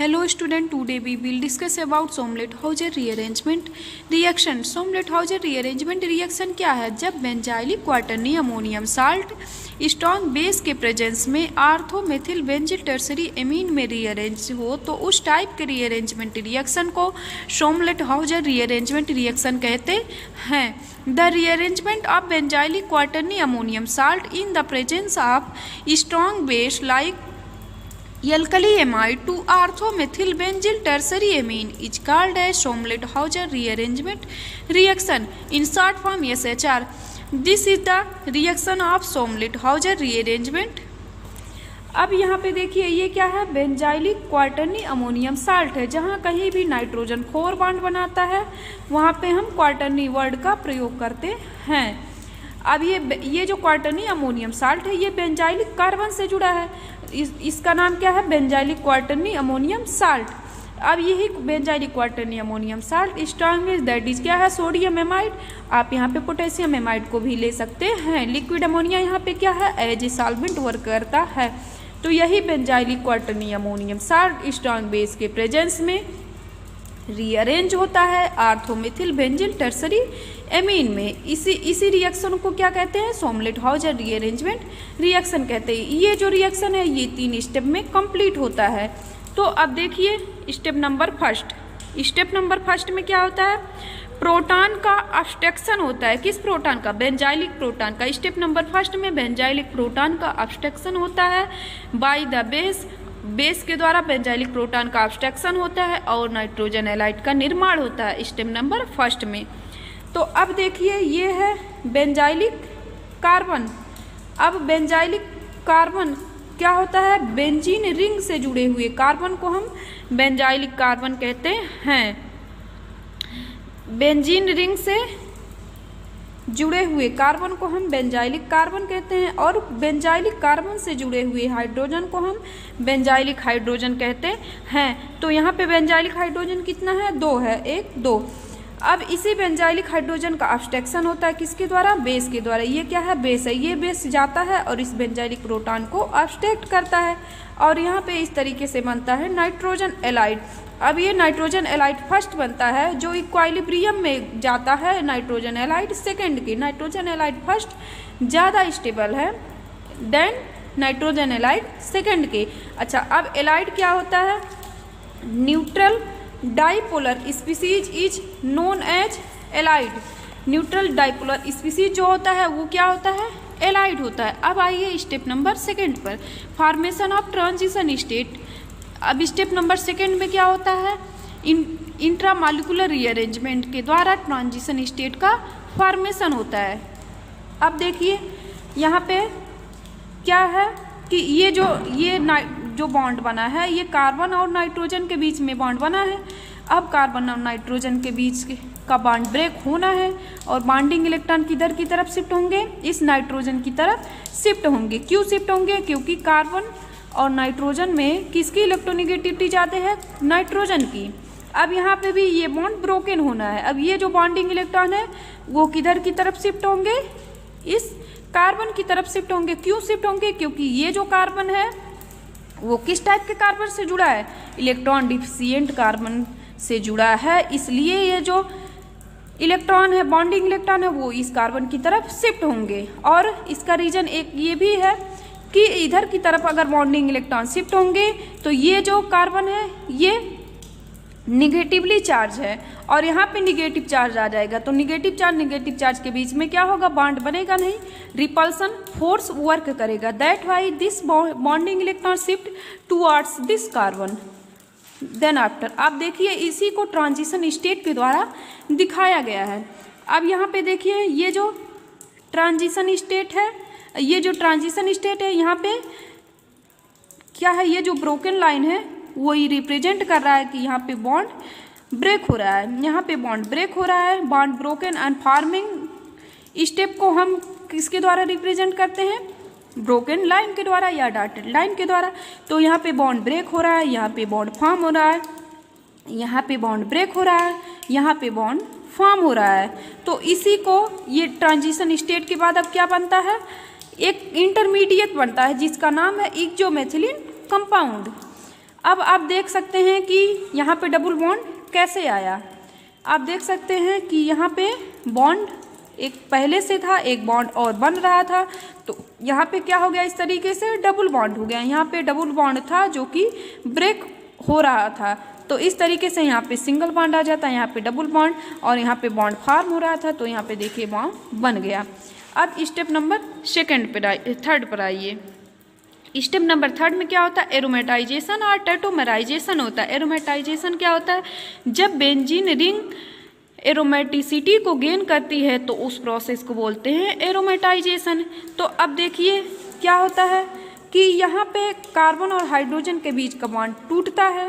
Hello student, today we will discuss about Somlet-Hauser rearrangement reaction. Somlet-Hauser rearrangement reaction क्या है? जब benzylic quaternary ammonium salt strong base के presence में orthomethyl benzyl tertiary amine में rearrange हो तो उस टाइप के रीअरेंजमेंट रिएक्शन को सोमलेट-हाउजर रीअरेंजमेंट रिएक्शन कहते हैं. The rearrangement of benzylic quaternary ammonium salt in the presence of strong base like alkali amide to orthomethyl benzyl tertiary amine is called as Somlet-Hauser rearrangement reaction. In short form, SHR. This is the reaction of Somlet-Hauser rearrangement. अब यहाँ पे देखिए ये क्या है, benzylic quaternary ammonium salt है. जहाँ कहीं भी नाइट्रोजन 4 बॉन्ड बनाता है वहाँ पे हम क्वार्टरनी वर्ड का प्रयोग करते हैं. अब ये जो क्वार्टरनी अमोनियम साल्ट है ये बेंजाइलिक कार्बन से जुड़ा है. इसका नाम क्या है? Benzylic quaternary ammonium salt. अब यही benzylic quaternary ammonium salt strong base that is क्या है? Sodium amide. आप यहाँ पे पोटेशियम एमाइड को भी ले सकते हैं. लिक्विड अमोनिया यहाँ पे क्या है? एज ए सॉल्वेंट वर्क करता है. तो यही benzylic quaternary ammonium salt strong base के प्रेजेंस में रीअरेंज होता है आर्थोमेथिल बेंजिल टर्सरी एमीन में. इसी रिएक्शन को क्या कहते हैं? सोमलेट-हाउजर रीअरेंजमेंट रिएक्शन कहते हैं. ये जो रिएक्शन है ये 3 स्टेप में कंप्लीट होता है. तो अब देखिए स्टेप नंबर फर्स्ट में क्या होता है? प्रोटॉन का ऑब्स्ट्रक्शन होता है. किस प्रोटॉन का? बेंजाइलिक प्रोटॉन का. स्टेप नंबर फर्स्ट में बेंजाइलिक प्रोटॉन का ऑब्स्ट्रक्शन होता है बाय द बेस के द्वारा बेंजाइलिक प्रोटॉन का ऑब्स्ट्रक्शन होता है और नाइट्रोजन एलाइड का निर्माण होता है स्टेप नंबर फर्स्ट में. तो अब देखिए ये है बेंजाइलिक कार्बन. अब बेंजाइलिक कार्बन क्या होता है? बेंजीन रिंग से जुड़े हुए कार्बन को हम बेंजाइलिक कार्बन कहते हैं. बेंजीन रिंग से जुड़े हुए कार्बन को हम बेंजाइलिक कार्बन कहते हैं और बेंजाइलिक कार्बन से जुड़े हुए हाइड्रोजन को हम बेंजाइलिक हाइड्रोजन कहते हैं. तो यहाँ पे बेंजाइलिक हाइड्रोजन कितना है? 2 है. 1 2. अब इसी बेंजाइलिक हाइड्रोजन का ऑब्स्ट्रक्शन होता है किसके द्वारा? बेस के द्वारा. ये क्या है? बेस है. ये बेस जाता है और इस बेंजाइलिक प्रोटॉन को ऑब्स्ट्रक्ट करता है और यहाँ पे इस तरीके से बनता है नाइट्रोजन एलाइड. अब ये नाइट्रोजन एलाइड फर्स्ट बनता है जो इक्विलिब्रियम में जाता है नाइट्रोजन एलाइड सेकेंड के. नाइट्रोजन एलाइड फर्स्ट ज़्यादा स्टेबल है देन नाइट्रोजन एलाइड सेकेंड के. अच्छा, अब एलाइड क्या होता है? Neutral dipolar species is known as ylide. Neutral dipolar species जो होता है वो क्या होता है? एलाइड होता है. अब आइए स्टेप नंबर सेकेंड पर, फॉर्मेशन ऑफ ट्रांजिशन स्टेट. अब स्टेप नंबर सेकेंड में क्या होता है? इंट्रामॉलिक्यूलर रीअरेंजमेंट के द्वारा ट्रांजिशन स्टेट का फॉर्मेशन होता है. अब देखिए यहाँ पे क्या है कि ये जो बॉन्ड बना है ये कार्बन और नाइट्रोजन के बीच में बॉन्ड बना है. अब कार्बन और नाइट्रोजन के बीच का बॉन्ड ब्रेक होना है और बॉन्डिंग इलेक्ट्रॉन किधर की तरफ शिफ्ट होंगे? इस नाइट्रोजन की तरफ शिफ्ट होंगे. क्यों शिफ्ट होंगे? क्योंकि कार्बन और नाइट्रोजन में किसकी इलेक्ट्रोनेगेटिविटी ज़्यादा है? नाइट्रोजन की. अब यहाँ पे भी ये बॉन्ड ब्रोकन होना है. अब ये जो बॉन्डिंग इलेक्ट्रॉन है वो किधर की तरफ शिफ्ट होंगे? इस कार्बन की तरफ शिफ्ट होंगे. क्यों शिफ्ट होंगे? क्योंकि ये जो कार्बन है वो किस टाइप के कार्बन से जुड़ा है? इलेक्ट्रॉन डिफिशिएंट कार्बन से जुड़ा है. इसलिए ये जो इलेक्ट्रॉन है, बॉन्डिंग इलेक्ट्रॉन है, वो इस कार्बन की तरफ शिफ्ट होंगे. और इसका रीजन एक ये भी है कि इधर की तरफ अगर बॉन्डिंग इलेक्ट्रॉन शिफ्ट होंगे तो ये जो कार्बन है ये निगेटिवली चार्ज है और यहाँ पे निगेटिव चार्ज आ जाएगा. तो निगेटिव चार्ज के बीच में क्या होगा? बॉन्ड बनेगा नहीं, रिपल्सन फोर्स वर्क करेगा. That why this bonding electron shift towards this carbon. Then after आप देखिए इसी को ट्रांजिशन स्टेट के द्वारा दिखाया गया है. अब यहाँ पे देखिए ये जो ट्रांजिशन स्टेट है यहाँ पे क्या है? ये जो ब्रोकन लाइन है वो ही रिप्रेजेंट कर रहा है कि यहाँ पे बॉन्ड ब्रेक हो रहा है. यहाँ पे बॉन्ड ब्रेक हो रहा है. Bond broken and forming step को हम किसके द्वारा रिप्रेजेंट करते हैं? ब्रोकन लाइन के द्वारा या डॉटेड लाइन के द्वारा. तो यहाँ पे बॉन्ड ब्रेक हो रहा है, यहाँ पे बॉन्ड फॉर्म हो रहा है, यहाँ पे बॉन्ड ब्रेक हो रहा है, यहाँ पे बॉन्ड फॉर्म हो रहा है. तो इसी को ये ट्रांजिशन स्टेट के बाद अब क्या बनता है? एक इंटरमीडिएट बनता है जिसका नाम है इक्जोमेथिलीन कंपाउंड. अब आप देख सकते हैं कि यहाँ पे डबल बॉन्ड कैसे आया। आप देख सकते हैं कि यहाँ पे बॉन्ड एक पहले से था, एक बॉन्ड और बन रहा था, तो यहाँ पे क्या हो गया, इस तरीके से डबल बॉन्ड हो गया। यहाँ पे डबल बॉन्ड था जो कि ब्रेक हो रहा था, तो इस तरीके से यहाँ पे सिंगल बॉन्ड आ जाता है, यहाँ पे डबल बॉन्ड, और यहाँ पे बॉन्ड फॉर्म हो रहा था, तो यहाँ पे देखिए बॉन्ड बन गया। अब स्टेप नंबर थर्ड पर आइए। स्टेप नंबर थर्ड में क्या होता है, एरोमेटाइजेशन और टेट्रामेराइजेशन होता है। एरोमेटाइजेशन क्या होता है, जब बेंजीन रिंग एरोमेटिसिटी को गेन करती है तो उस प्रोसेस को बोलते हैं एरोमेटाइजेशन। तो अब देखिए क्या होता है कि यहाँ पे कार्बन और हाइड्रोजन के बीच का बॉन्ड टूटता है,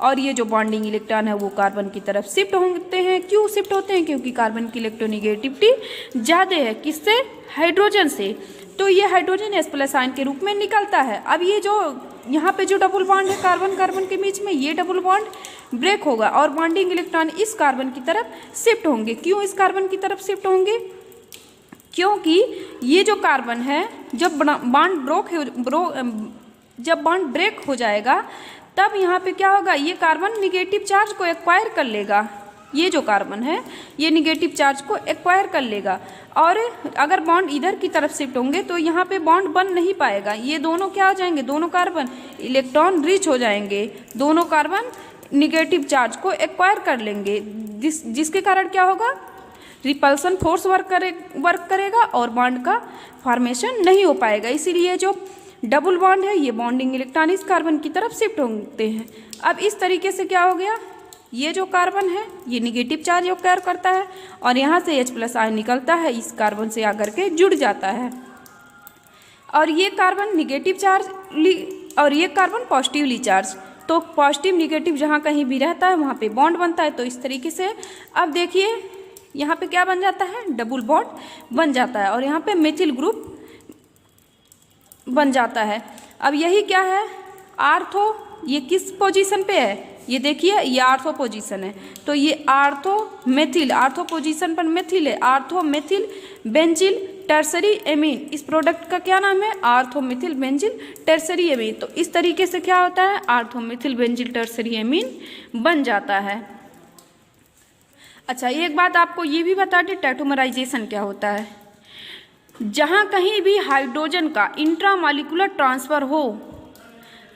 और ये जो बॉन्डिंग इलेक्ट्रॉन है वो कार्बन की तरफ शिफ्ट होते हैं। क्यों शिफ्ट होते हैं, क्योंकि कार्बन की इलेक्ट्रोनिगेटिविटी ज़्यादा है, किससे, हाइड्रोजन से, तो ये हाइड्रोजन H+ आयन के रूप में निकलता है। अब ये जो यहाँ पे जो डबल बॉन्ड है कार्बन कार्बन के बीच में, ये डबल बॉन्ड ब्रेक होगा और बॉन्डिंग इलेक्ट्रॉन इस कार्बन की तरफ शिफ्ट होंगे। क्यों इस कार्बन की तरफ शिफ्ट होंगे, क्योंकि ये जो कार्बन है जब बॉन्ड ब्रेक हो जाएगा तब यहाँ पे क्या होगा, ये कार्बन निगेटिव चार्ज को एक्वायर कर लेगा। ये जो कार्बन है ये निगेटिव चार्ज को एक्वायर कर लेगा, और अगर बॉन्ड इधर की तरफ शिफ्ट होंगे तो यहाँ पे बॉन्ड बन नहीं पाएगा। ये दोनों क्या हो जाएंगे, दोनों कार्बन इलेक्ट्रॉन रिच हो जाएंगे, दोनों कार्बन निगेटिव चार्ज को एक्वायर कर लेंगे, जिसके कारण क्या होगा, रिपल्सन फोर्स वर्क करेगा और बॉन्ड का फॉर्मेशन नहीं हो पाएगा। इसीलिए जो डबल बॉन्ड है ये बॉन्डिंग इलेक्ट्रॉन इस कार्बन की तरफ शिफ्ट होते हैं। अब इस तरीके से क्या हो गया, ये जो कार्बन है ये निगेटिव चार्ज एक्वायर करता है, और यहाँ से H+ आयन निकलता है, इस कार्बन से आकर के जुड़ जाता है, और ये कार्बन निगेटिव चार्ज और ये कार्बन पॉजिटिवली चार्ज, तो पॉजिटिव निगेटिव जहाँ कहीं भी रहता है वहाँ पे बॉन्ड बनता है। तो इस तरीके से अब देखिए यहाँ पे क्या बन जाता है, डबल बॉन्ड बन जाता है, और यहाँ पे मेथिल ग्रुप बन जाता है। अब यही क्या है, आर्थो, ये किस पोजीशन पे है, ये देखिए ये आर्थो पोजीशन है, तो ये आर्थो पोजीशन पर मेथिल है, ortho methyl benzyl tertiary amine, इस प्रोडक्ट का क्या नाम है, ortho methyl benzyl tertiary amine. तो इस तरीके से क्या होता है, ortho methyl benzyl tertiary amine बन जाता है। अच्छा, एक बात आपको ये भी बता दें, टेट्रामेराइजेशन क्या होता है, जहाँ कहीं भी हाइड्रोजन का इंट्रामॉलिक्यूलर ट्रांसफ़र हो,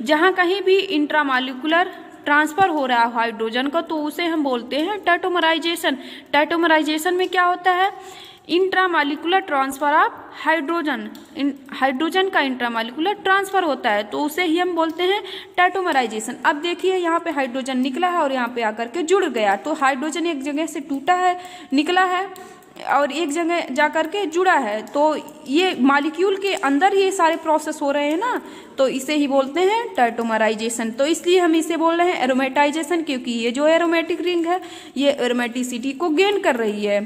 जहाँ कहीं भी इंट्रामॉलिक्यूलर ट्रांसफ़र हो रहा है हाइड्रोजन का, तो उसे हम बोलते हैं टेट्रामेराइजेशन। टेट्रामेराइजेशन में क्या होता है, इंट्रामॉलिक्यूलर ट्रांसफ़र ऑफ हाइड्रोजन का इंट्रामॉलिक्यूलर ट्रांसफ़र होता है, तो उसे ही हम बोलते हैं टेट्रामेराइजेशन। अब देखिए यहाँ पे हाइड्रोजन निकला है और यहाँ पे आकर के जुड़ गया, तो हाइड्रोजन एक जगह से टूटा है, निकला है और एक जगह जा कर के जुड़ा है, तो ये मॉलिक्यूल के अंदर ये सारे प्रोसेस हो रहे हैं ना, तो इसे ही बोलते हैं टेट्रामेराइजेशन। तो इसलिए हम इसे बोल रहे हैं एरोमेटाइजेशन, क्योंकि ये जो एरोमेटिक रिंग है ये एरोमेटिसिटी को गेन कर रही है।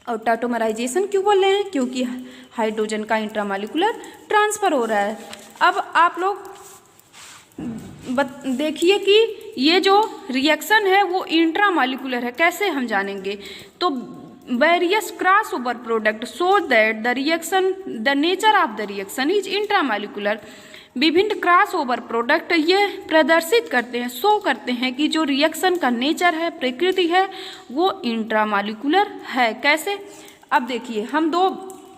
और टेट्रामेराइजेशन क्यों बोल रहे हैं, क्योंकि हाइड्रोजन का इंट्रामॉलिक्यूलर ट्रांसफ़र हो रहा है। अब आप लोग देखिए कि ये जो रिएक्शन है वो इंट्रामॉलिक्यूलर है, कैसे हम जानेंगे, तो various crossover product shows that the nature of the reaction is intramolecular। विभिन्न क्रॉसओवर प्रोडक्ट ये प्रदर्शित करते हैं, शो करते हैं कि जो रिएक्शन का नेचर है, प्रकृति है, वो इंट्रामॉलिक्यूलर है। कैसे, अब देखिए हम दो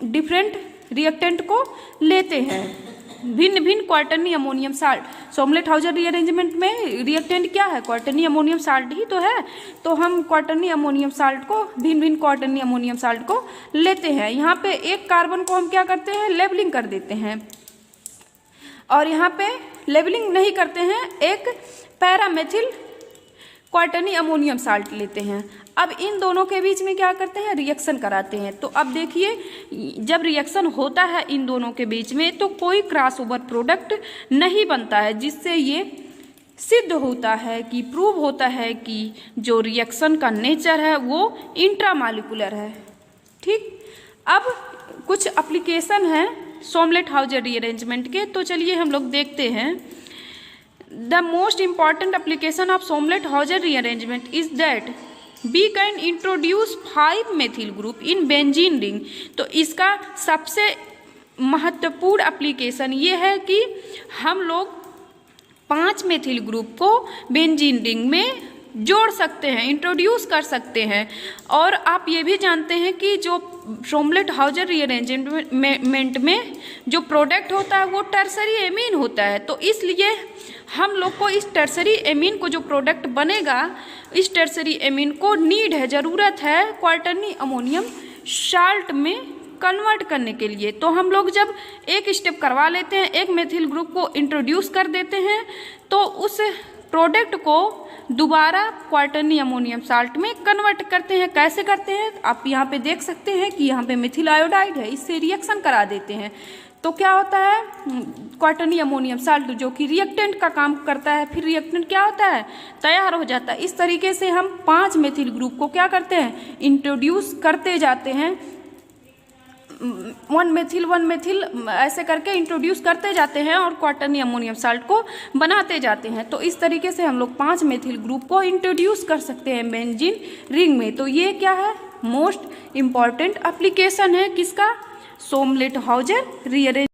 डिफरेंट रिएक्टेंट को लेते हैं, भिन्न भिन्न क्वार्टरनी अमोनियम साल्ट, सोमलेट-हाउज़र रीअरेंजमेंट में रिएक्टेंट क्या है, क्वार्टरनी अमोनियम साल्ट ही तो है, तो हम क्वार्टरनी अमोनियम साल्ट को, भिन्न भिन्न क्वार्टरनी अमोनियम साल्ट को लेते हैं। यहाँ पे एक कार्बन को हम क्या करते हैं, लेबलिंग कर देते हैं, और यहाँ पे लेबलिंग नहीं करते हैं, एक पैरामेथिल क्वार्टरनी अमोनियम साल्ट लेते हैं। अब इन दोनों के बीच में क्या करते हैं, रिएक्शन कराते हैं। तो अब देखिए जब रिएक्शन होता है इन दोनों के बीच में तो कोई क्रॉसओवर प्रोडक्ट नहीं बनता है, जिससे ये सिद्ध होता है कि प्रूव होता है कि जो रिएक्शन का नेचर है वो इंट्रामॉलिक्यूलर है। ठीक, अब कुछ एप्लीकेशन है सोमलेट-हाउज़र रीअरेंजमेंट के, तो चलिए हम लोग देखते हैं। The most important application of Sommelet Hauser rearrangement is that we can introduce 5 methyl group in benzene ring. तो इसका सबसे महत्वपूर्ण एप्लीकेशन ये है कि हम लोग 5 मेथिल ग्रुप को बेंजीन रिंग में जोड़ सकते हैं, इंट्रोड्यूस कर सकते हैं। और आप ये भी जानते हैं कि जो श्रोमलेट हाउजर रीअरेंजमेंट में जो प्रोडक्ट होता है वो टर्सरी एमीन होता है। तो इसलिए हम लोग को इस टर्सरी एमीन को जो प्रोडक्ट बनेगा, इस टर्सरी एमीन को नीड है, ज़रूरत है क्वार्टरनी अमोनियम साल्ट में कन्वर्ट करने के लिए। तो हम लोग जब एक स्टेप करवा लेते हैं, एक मेथिल ग्रुप को इंट्रोड्यूस कर देते हैं, तो उस प्रोडक्ट को दोबारा क्वार्टरनी अमोनियम साल्ट में कन्वर्ट करते हैं। कैसे करते हैं आप यहाँ पे देख सकते हैं कि यहाँ पे मिथिल आयोडाइड है, इससे रिएक्शन करा देते हैं। तो क्या होता है, क्वार्टरनी अमोनियम साल्ट जो कि रिएक्टेंट का काम करता है, फिर रिएक्टेंट क्या होता है, तैयार हो जाता है। इस तरीके से हम 5 मेथिल ग्रुप को क्या करते हैं, इंट्रोड्यूस करते जाते हैं, 1 मेथिल ऐसे करके इंट्रोड्यूस करते जाते हैं और क्वार्टरनी अमोनियम साल्ट को बनाते जाते हैं। तो इस तरीके से हम लोग 5 मेथिल ग्रुप को इंट्रोड्यूस कर सकते हैं बेंजीन रिंग में। तो ये क्या है, मोस्ट इम्पॉर्टेंट एप्लीकेशन है किसका, श्रोमलेट हाउजर रीअरेंजमेंट